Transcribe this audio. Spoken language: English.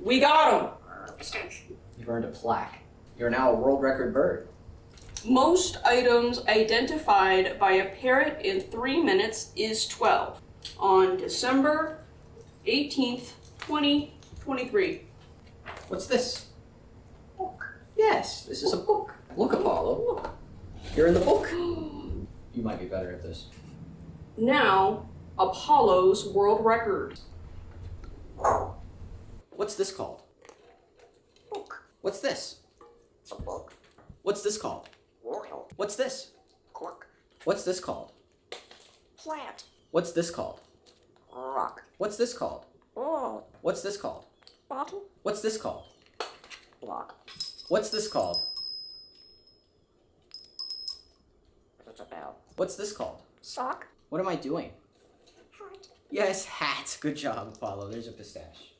We got him! You've earned a plaque. You're now a world record bird. Most items identified by a parrot in 3 minutes is 12. On December 18th, 2023. What's this? Book. Yes, this is a book. Look, Apollo. Look. You're in the book. You might be better at this. Now, Apollo's world record. What's this called? Book. What's this? It's a book. What's this called? Whale. What's this? Cork. What's this called? Plant. What's this called? Rock. What's this called? Oh. What's this called? Bottle. What's this called? Block. What's this called? What's it about? What's this called? Sock. What am I doing? Hat. Yes, hat. Good job, Apollo. There's a pistache.